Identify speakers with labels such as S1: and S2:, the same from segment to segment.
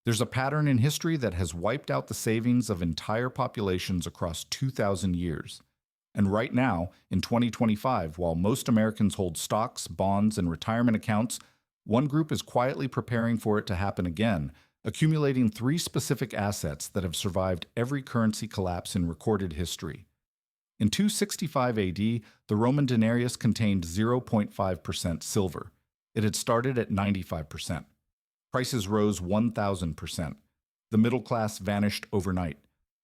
S1: There's a pattern in history that has wiped out the savings of entire populations across 2,000 years. And right now, in 2025, while most Americans hold stocks, bonds, and retirement accounts, one group is quietly preparing for it to happen again, accumulating three specific assets that have survived every currency collapse in recorded history. In 265 AD, the Roman denarius contained 0.5% silver. It had started at 95%. Prices rose 1,000%. The middle class vanished overnight.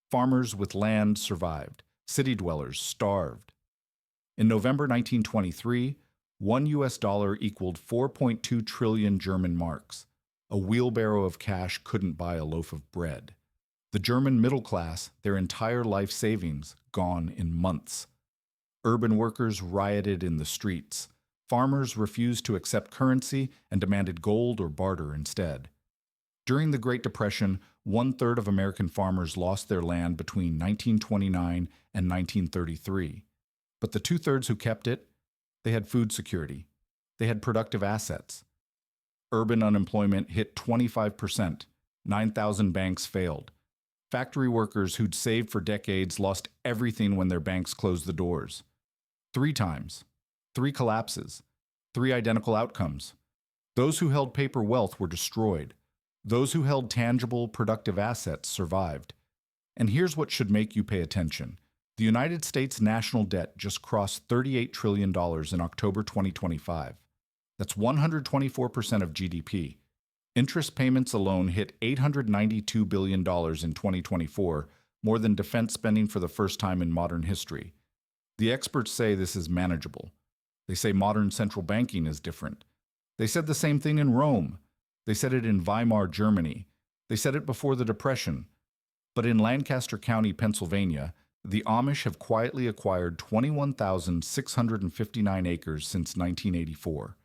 S1: Farmers with land survived. City dwellers starved. In November 1923, $1 equaled 4.2 trillion German marks. A wheelbarrow of cash couldn't buy a loaf of bread. The German middle class, their entire life savings, gone in months. Urban workers rioted in the streets. Farmers refused to accept currency and demanded gold or barter instead. During the Great Depression, one-third of American farmers lost their land between 1929 and 1933. But the two-thirds who kept it, they had food security. They had productive assets. Urban unemployment hit 25%. 9,000 banks failed. Factory workers who'd saved for decades lost everything when their banks closed the doors. 3 times. 3 collapses. 3 identical outcomes. Those who held paper wealth were destroyed. Those who held tangible, productive assets survived. And here's what should make you pay attention. The United States national debt just crossed $38 trillion in October 2025. That's 124% of GDP. Interest payments alone hit $892 billion in 2024, more than defense spending for the first time in modern history. The experts say this is manageable. They say modern central banking is different. They said the same thing in Rome. They said it in Weimar Germany. They said it before the Depression. But in Lancaster County, Pennsylvania, the Amish have quietly acquired 21,659 acres since 1984.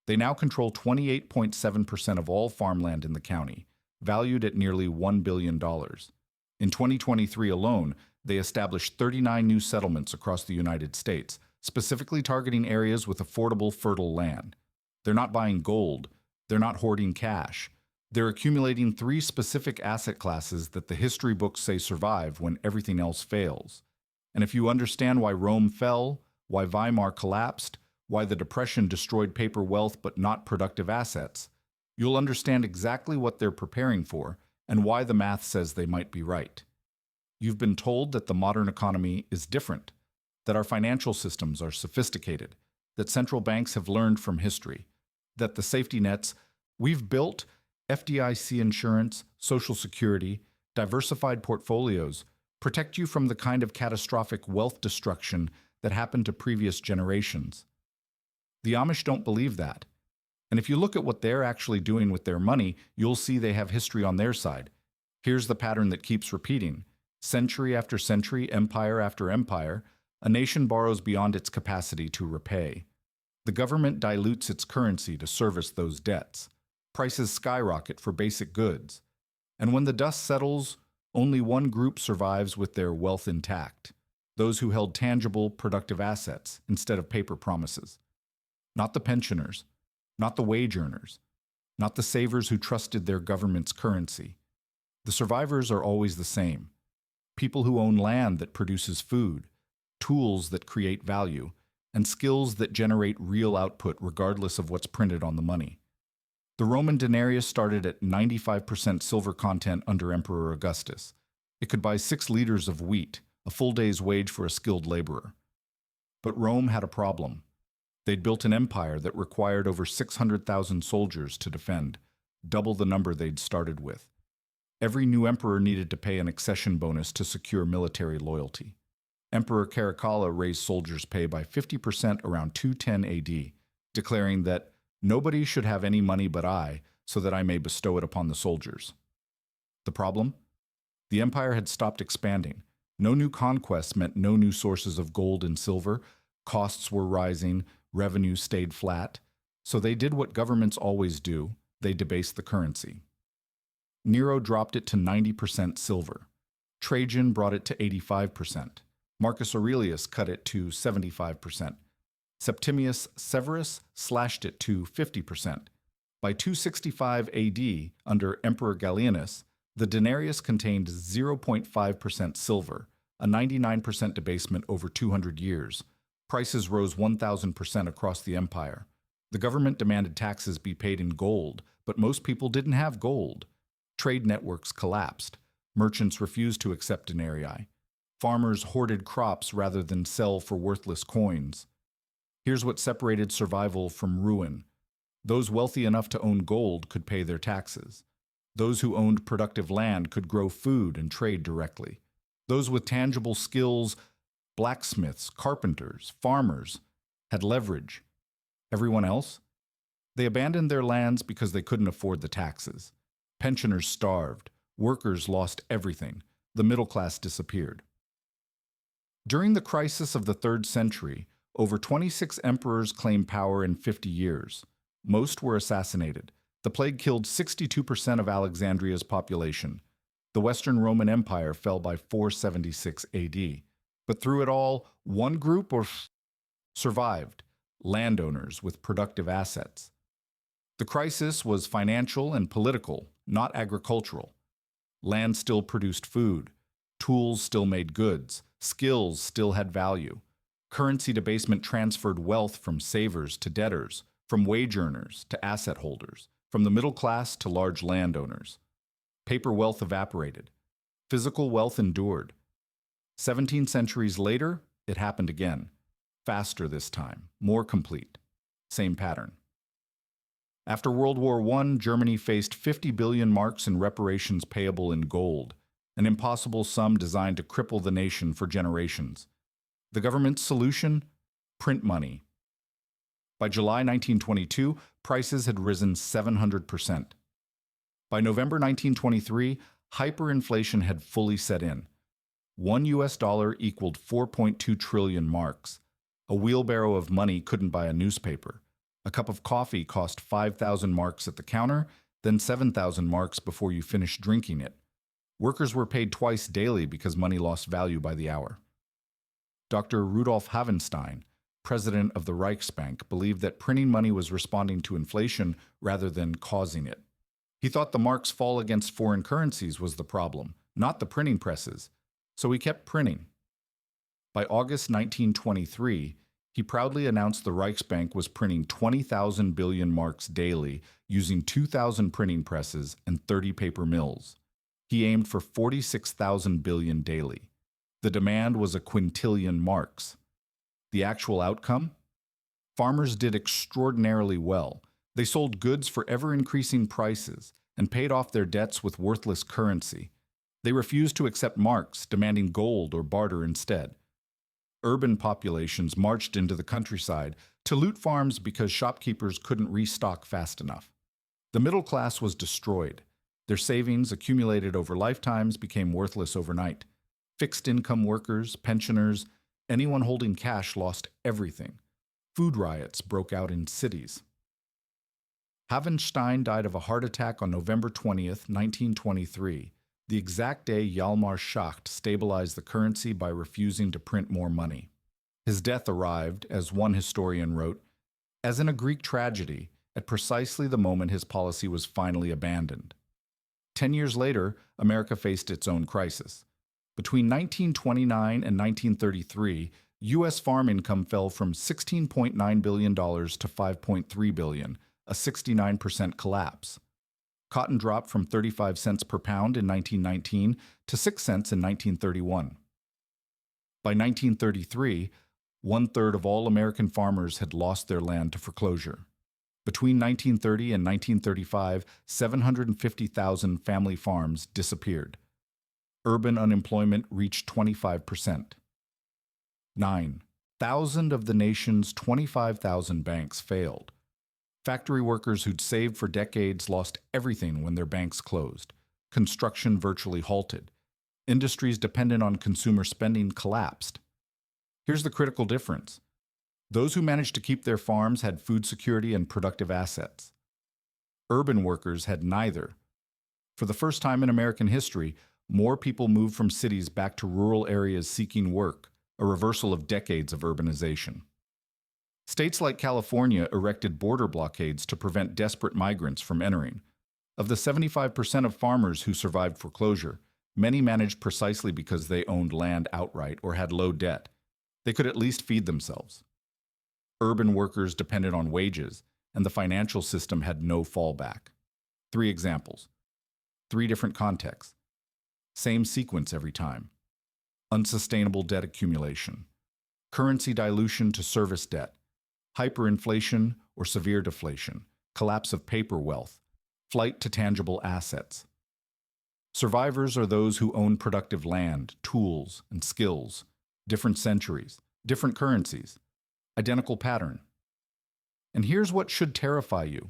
S1: They now control 28.7% of all farmland in the county, valued at nearly $1 billion. In 2023 alone, they established 39 new settlements across the United States, specifically targeting areas with affordable, fertile land. They're not buying gold. They're not hoarding cash. They're accumulating 3 specific asset classes that the history books say survive when everything else fails. And if you understand why Rome fell, why Weimar collapsed, why the Depression destroyed paper wealth but not productive assets, you'll understand exactly what they're preparing for and why the math says they might be right. You've been told that the modern economy is different, that our financial systems are sophisticated, that central banks have learned from history, that the safety nets we've built, FDIC insurance, Social Security, diversified portfolios, protect you from the kind of catastrophic wealth destruction that happened to previous generations. The Amish don't believe that. And if you look at what they're actually doing with their money, you'll see they have history on their side. Here's the pattern that keeps repeating. Century after century, empire after empire, a nation borrows beyond its capacity to repay. The government dilutes its currency to service those debts. Prices skyrocket for basic goods. And when the dust settles, only one group survives with their wealth intact. Those who held tangible, productive assets instead of paper promises. Not the pensioners, not the wage earners, not the savers who trusted their government's currency. The survivors are always the same. People who own land that produces food, tools that create value, and skills that generate real output regardless of what's printed on the money. The Roman denarius started at 95% silver content under Emperor Augustus. It could buy 6 liters of wheat, a full day's wage for a skilled laborer. But Rome had a problem. They'd built an empire that required over 600,000 soldiers to defend, double the number they'd started with. Every new emperor needed to pay an accession bonus to secure military loyalty. Emperor Caracalla raised soldiers' pay by 50% around 210 AD, declaring that nobody should have any money but I, so that I may bestow it upon the soldiers. The problem? The empire had stopped expanding. No new conquests meant no new sources of gold and silver. Costs were rising, revenue stayed flat. So they did what governments always do. They debased the currency. Nero dropped it to 90% silver. Trajan brought it to 85%. Marcus Aurelius cut it to 75%. Septimius Severus slashed it to 50%. By 265 AD, under Emperor Gallienus, the denarius contained 0.5% silver, a 99% debasement over 200 years. Prices rose 1,000% across the empire. The government demanded taxes be paid in gold, but most people didn't have gold. Trade networks collapsed. Merchants refused to accept denarii. Farmers hoarded crops rather than sell for worthless coins. Here's what separated survival from ruin. Those wealthy enough to own gold could pay their taxes. Those who owned productive land could grow food and trade directly. Those with tangible skills, blacksmiths, carpenters, farmers, had leverage. Everyone else? They abandoned their lands because they couldn't afford the taxes. Pensioners starved. Workers lost everything. The middle class disappeared. During the crisis of the 3rd century, over 26 emperors claimed power in 50 years. Most were assassinated. The plague killed 62% of Alexandria's population. The Western Roman Empire fell by 476 AD. But through it all, one group survived: landowners with productive assets. The crisis was financial and political, not agricultural. Land still produced food. Tools still made goods. Skills still had value. Currency debasement transferred wealth from savers to debtors, from wage earners to asset holders, from the middle class to large landowners. Paper wealth evaporated. Physical wealth endured. 17 centuries later, it happened again. Faster this time, more complete. Same pattern. After World War I, Germany faced 50 billion marks in reparations payable in gold, an impossible sum designed to cripple the nation for generations. The government's solution? Print money. By July 1922, prices had risen 700%. By November 1923, hyperinflation had fully set in. $1 equaled 4.2 trillion marks. A wheelbarrow of money couldn't buy a newspaper. A cup of coffee cost 5,000 marks at the counter, then 7,000 marks before you finished drinking it. Workers were paid twice daily because money lost value by the hour. Dr. Rudolf Havenstein, president of the Reichsbank, believed that printing money was responding to inflation rather than causing it. He thought the mark's fall against foreign currencies was the problem, not the printing presses, so he kept printing. By August 1923, he proudly announced the Reichsbank was printing 20,000 billion marks daily using 2,000 printing presses and 30 paper mills. He aimed for 46,000 billion daily. The demand was a quintillion marks. The actual outcome? Farmers did extraordinarily well. They sold goods for ever-increasing prices and paid off their debts with worthless currency. They refused to accept marks, demanding gold or barter instead. Urban populations marched into the countryside to loot farms because shopkeepers couldn't restock fast enough. The middle class was destroyed. Their savings, accumulated over lifetimes, became worthless overnight. Fixed-income workers, pensioners, anyone holding cash lost everything. Food riots broke out in cities. Havenstein died of a heart attack on November 20th, 1923, the exact day Hjalmar Schacht stabilized the currency by refusing to print more money. His death arrived, as one historian wrote, as in a Greek tragedy, at precisely the moment his policy was finally abandoned. 10 years later, America faced its own crisis. Between 1929 and 1933, U.S. farm income fell from $16.9 billion to $5.3 billion, a 69% collapse. Cotton dropped from 35 cents per pound in 1919 to 6 cents in 1931. By 1933, one-third of all American farmers had lost their land to foreclosure. Between 1930 and 1935, 750,000 family farms disappeared. Urban unemployment reached 25%. 9,000 of the nation's 25,000 banks failed. Factory workers who'd saved for decades lost everything when their banks closed. Construction virtually halted. Industries dependent on consumer spending collapsed. Here's the critical difference. Those who managed to keep their farms had food security and productive assets. Urban workers had neither. For the first time in American history, more people moved from cities back to rural areas seeking work, a reversal of decades of urbanization. States like California erected border blockades to prevent desperate migrants from entering. Of the 75% of farmers who survived foreclosure, many managed precisely because they owned land outright or had low debt. They could at least feed themselves. Urban workers depended on wages, and the financial system had no fallback. 3 examples. 3 different contexts. Same sequence every time. Unsustainable debt accumulation. Currency dilution to service debt. Hyperinflation or severe deflation. Collapse of paper wealth. Flight to tangible assets. Survivors are those who own productive land, tools, and skills. Different centuries, different currencies. Identical pattern. And here's what should terrify you.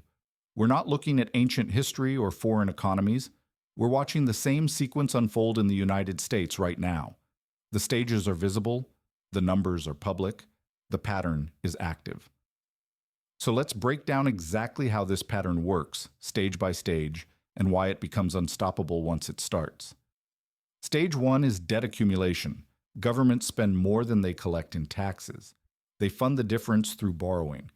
S1: We're not looking at ancient history or foreign economies. We're watching the same sequence unfold in the United States right now. The stages are visible, the numbers are public, the pattern is active. So let's break down exactly how this pattern works, stage by stage, and why it becomes unstoppable once it starts. Stage 1 is debt accumulation. Governments spend more than they collect in taxes. They fund the difference through borrowing.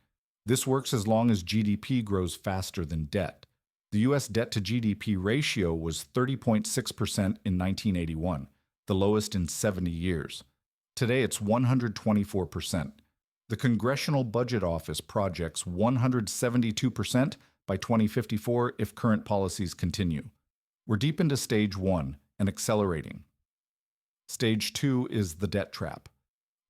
S1: This works as long as GDP grows faster than debt. The U.S. debt to GDP ratio was 30.6% in 1981, the lowest in 70 years. Today it's 124%. The Congressional Budget Office projects 172% by 2054 if current policies continue. We're deep into stage 1 and accelerating. Stage 2 is the debt trap.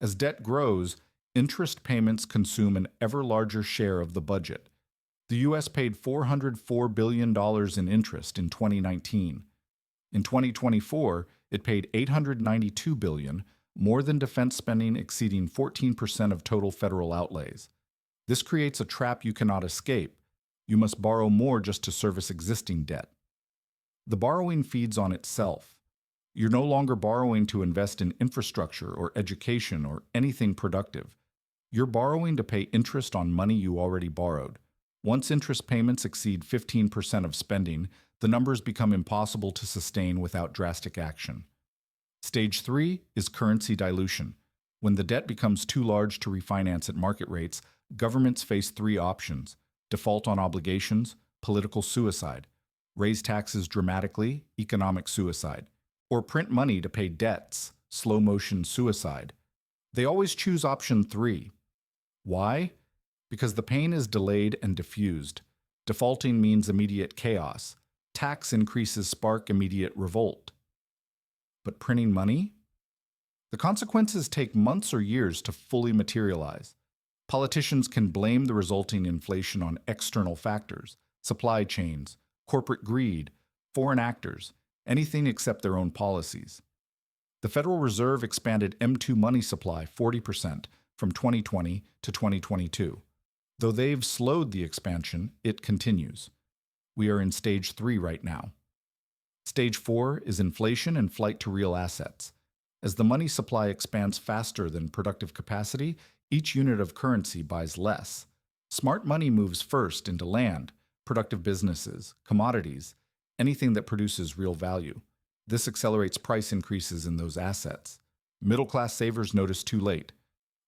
S1: As debt grows, interest payments consume an ever larger share of the budget. The U.S. paid $404 billion in interest in 2019. In 2024, it paid $892 billion, more than defense spending exceeding 14% of total federal outlays. This creates a trap you cannot escape. You must borrow more just to service existing debt. The borrowing feeds on itself. You're no longer borrowing to invest in infrastructure or education or anything productive. You're borrowing to pay interest on money you already borrowed. Once interest payments exceed 15% of spending, the numbers become impossible to sustain without drastic action. Stage 3 is currency dilution. When the debt becomes too large to refinance at market rates, governments face 3 options: default on obligations, political suicide; raise taxes dramatically, economic suicide; or print money to pay debts, slow-motion suicide. They always choose option 3. Why? Because the pain is delayed and diffused. Defaulting means immediate chaos. Tax increases spark immediate revolt. But printing money? The consequences take months or years to fully materialize. Politicians can blame the resulting inflation on external factors, supply chains, corporate greed, foreign actors, anything except their own policies. The Federal Reserve expanded M2 money supply 40% from 2020 to 2022. Though they've slowed the expansion, it continues. We are in stage 3 right now. Stage 4 is inflation and flight to real assets. As the money supply expands faster than productive capacity, each unit of currency buys less. Smart money moves first into land, productive businesses, commodities, anything that produces real value. This accelerates price increases in those assets. Middle-class savers notice too late.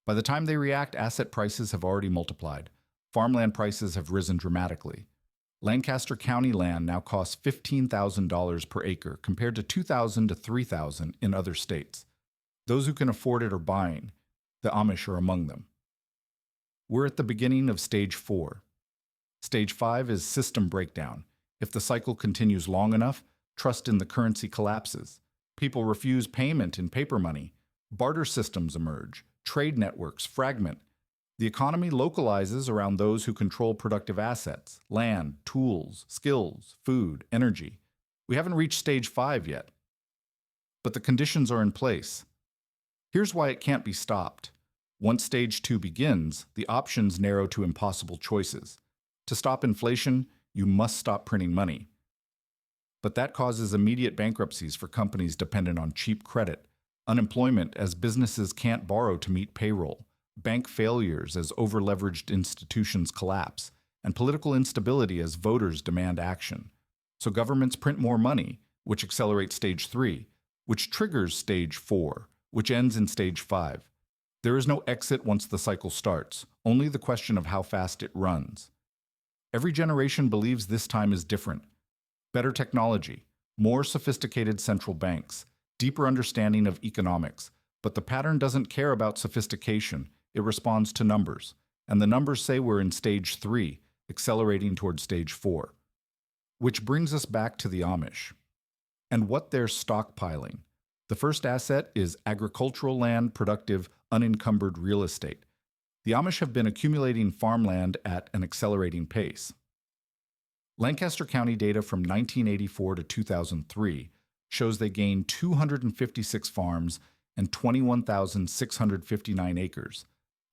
S1: By the time they react, asset prices have already multiplied. Farmland prices have risen dramatically. Lancaster County land now costs $15,000 per acre compared to $2,000 to $3,000 in other states. Those who can afford it are buying. The Amish are among them. We're at the beginning of stage 4. Stage 5 is system breakdown. If the cycle continues long enough, trust in the currency collapses. People refuse payment in paper money. Barter systems emerge. Trade networks fragment. The economy localizes around those who control productive assets, land, tools, skills, food, energy. We haven't reached stage 5 yet. But the conditions are in place. Here's why it can't be stopped. Once stage 2 begins, the options narrow to impossible choices. To stop inflation, you must stop printing money. But that causes immediate bankruptcies for companies dependent on cheap credit, unemployment as businesses can't borrow to meet payroll, bank failures as over-leveraged institutions collapse, and political instability as voters demand action. So governments print more money, which accelerates stage 3, which triggers stage 4, which ends in stage 5. There is no exit once the cycle starts, only the question of how fast it runs. Every generation believes this time is different. Better technology, more sophisticated central banks, deeper understanding of economics. But the pattern doesn't care about sophistication, it responds to numbers. And the numbers say we're in stage 3, accelerating toward stage 4. Which brings us back to the Amish and what they're stockpiling. The first asset is agricultural land, productive, unencumbered real estate. The Amish have been accumulating farmland at an accelerating pace. Lancaster County data from 1984 to 2003 shows they gained 256 farms and 21,659 acres,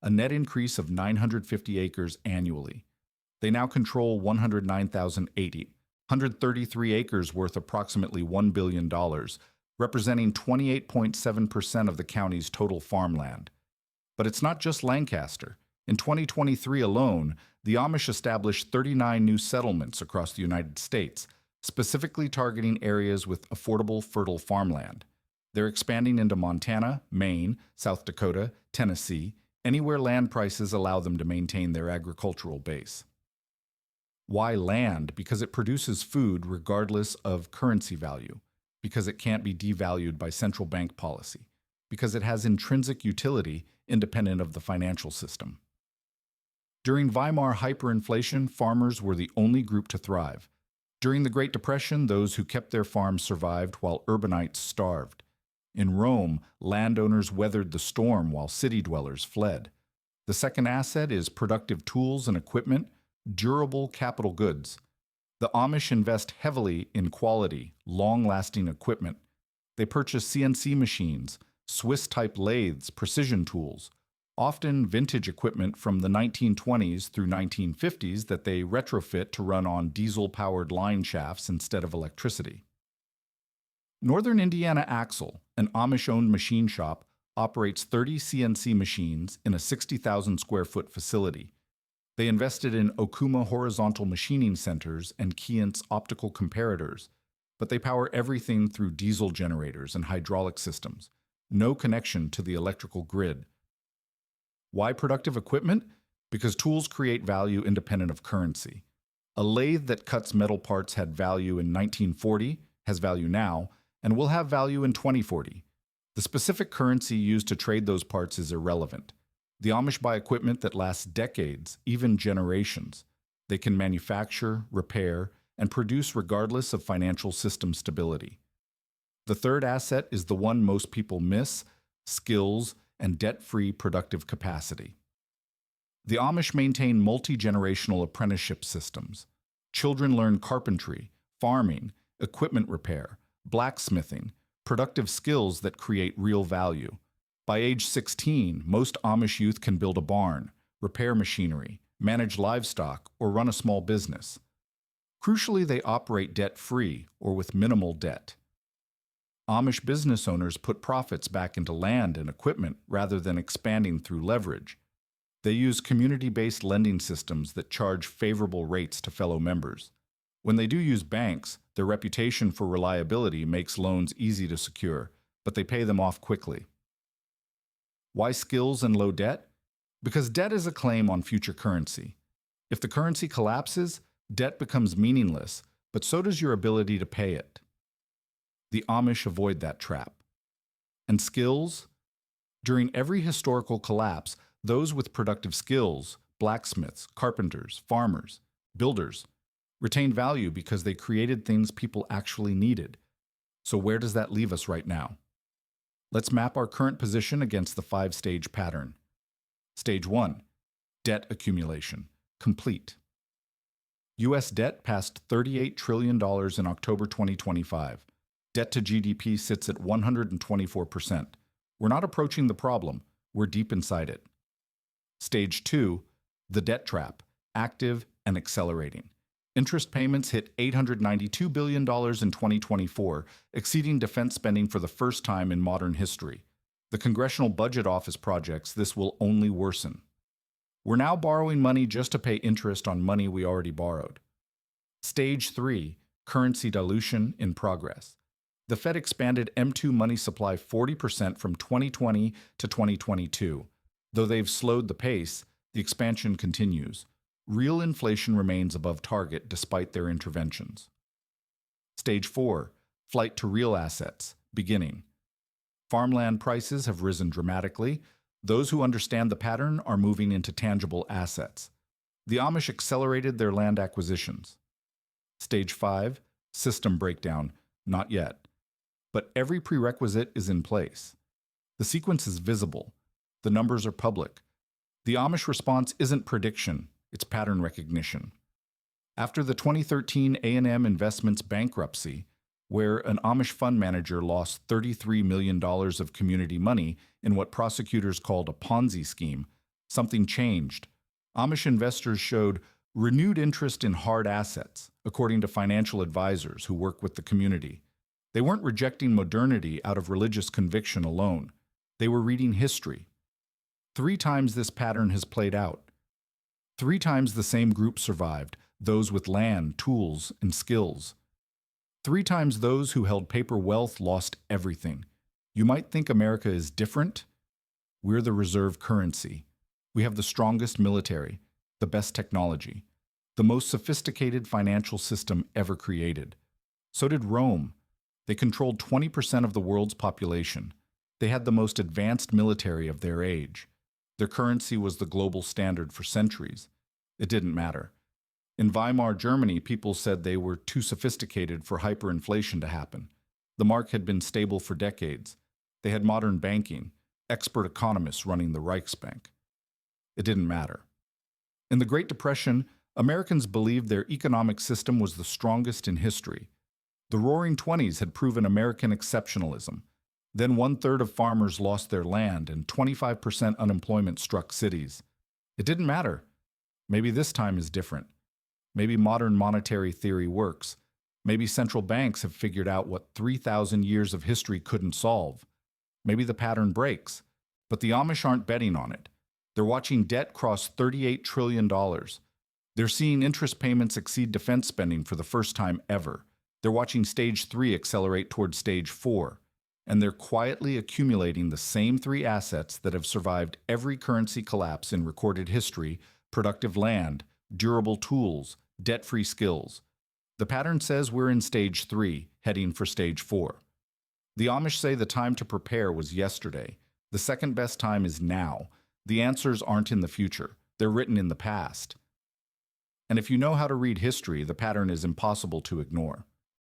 S1: a net increase of 950 acres annually. They now control 109,080, 133 acres worth approximately $1 billion, representing 28.7% of the county's total farmland. But it's not just Lancaster. In 2023 alone, the Amish established 39 new settlements across the United States, specifically targeting areas with affordable, fertile farmland. They're expanding into Montana, Maine, South Dakota, Tennessee, anywhere land prices allow them to maintain their agricultural base. Why land? Because it produces food regardless of currency value, because it can't be devalued by central bank policy, because it has intrinsic utility independent of the financial system. During Weimar hyperinflation, farmers were the only group to thrive. During the Great Depression, those who kept their farms survived while urbanites starved. In Rome, landowners weathered the storm while city dwellers fled. The second asset is productive tools and equipment, durable capital goods. The Amish invest heavily in quality, long-lasting equipment. They purchase CNC machines, Swiss-type lathes, precision tools, often vintage equipment from the 1920s through 1950s that they retrofit to run on diesel-powered line shafts instead of electricity. Northern Indiana Axle, an Amish-owned machine shop, operates 30 CNC machines in a 60,000 square foot facility. They invested in Okuma horizontal machining centers and Keyence optical comparators, but they power everything through diesel generators and hydraulic systems. No connection to the electrical grid. Why productive equipment? Because tools create value independent of currency. A lathe that cuts metal parts had value in 1940, has value now, and will have value in 2040. The specific currency used to trade those parts is irrelevant. The Amish buy equipment that lasts decades, even generations. They can manufacture, repair, and produce regardless of financial system stability. The third asset is the one most people miss: skills and debt-free productive capacity. The Amish maintain multi-generational apprenticeship systems. Children learn carpentry, farming, equipment repair, blacksmithing, productive skills that create real value. By age 16, most Amish youth can build a barn, repair machinery, manage livestock, or run a small business. Crucially, they operate debt-free or with minimal debt. Amish business owners put profits back into land and equipment rather than expanding through leverage. They use community-based lending systems that charge favorable rates to fellow members. When they do use banks, their reputation for reliability makes loans easy to secure, but they pay them off quickly. Why skills and low debt? Because debt is a claim on future currency. If the currency collapses, debt becomes meaningless, but so does your ability to pay it. The Amish avoid that trap. And skills? During every historical collapse, those with productive skills, blacksmiths, carpenters, farmers, builders, retained value because they created things people actually needed. So where does that leave us right now? Let's map our current position against the 5-stage pattern. Stage 1, debt accumulation, complete. U.S. debt passed $38 trillion in October 2025. Debt to GDP sits at 124%. We're not approaching the problem, we're deep inside it. Stage 2, the debt trap, active and accelerating. Interest payments hit $892 billion in 2024, exceeding defense spending for the first time in modern history. The Congressional Budget Office projects this will only worsen. We're now borrowing money just to pay interest on money we already borrowed. Stage 3, currency dilution in progress. The Fed expanded M2 money supply 40% from 2020 to 2022. Though they've slowed the pace, the expansion continues. Real inflation remains above target despite their interventions. Stage 4. Flight to real assets, beginning. Farmland prices have risen dramatically. Those who understand the pattern are moving into tangible assets. The Amish accelerated their land acquisitions. Stage 5. System breakdown, not yet. But every prerequisite is in place. The sequence is visible. The numbers are public. The Amish response isn't prediction, it's pattern recognition. After the 2013 A&M Investments bankruptcy, where an Amish fund manager lost $33 million of community money in what prosecutors called a Ponzi scheme, something changed. Amish investors showed renewed interest in hard assets, according to financial advisors who work with the community. They weren't rejecting modernity out of religious conviction alone. They were reading history. 3 times this pattern has played out. 3 times the same group survived, those with land, tools, and skills. 3 times those who held paper wealth lost everything. You might think America is different. We're the reserve currency. We have the strongest military, the best technology, the most sophisticated financial system ever created. So did Rome. They controlled 20% of the world's population. They had the most advanced military of their age. Their currency was the global standard for centuries. It didn't matter. In Weimar Germany, people said they were too sophisticated for hyperinflation to happen. The mark had been stable for decades. They had modern banking, expert economists running the Reichsbank. It didn't matter. In the Great Depression, Americans believed their economic system was the strongest in history. The Roaring Twenties had proven American exceptionalism. Then 1/3 of farmers lost their land and 25% unemployment struck cities. It didn't matter. Maybe this time is different. Maybe modern monetary theory works. Maybe central banks have figured out what 3,000 years of history couldn't solve. Maybe the pattern breaks. But the Amish aren't betting on it. They're watching debt cross $38 trillion. They're seeing interest payments exceed defense spending for the first time ever. They're watching Stage 3 accelerate toward Stage 4. And they're quietly accumulating the same 3 assets that have survived every currency collapse in recorded history: productive land, durable tools, debt-free skills. The pattern says we're in Stage 3, heading for Stage 4. The Amish say the time to prepare was yesterday. The second best time is now. The answers aren't in the future. They're written in the past. And if you know how to read history, the pattern is impossible to ignore.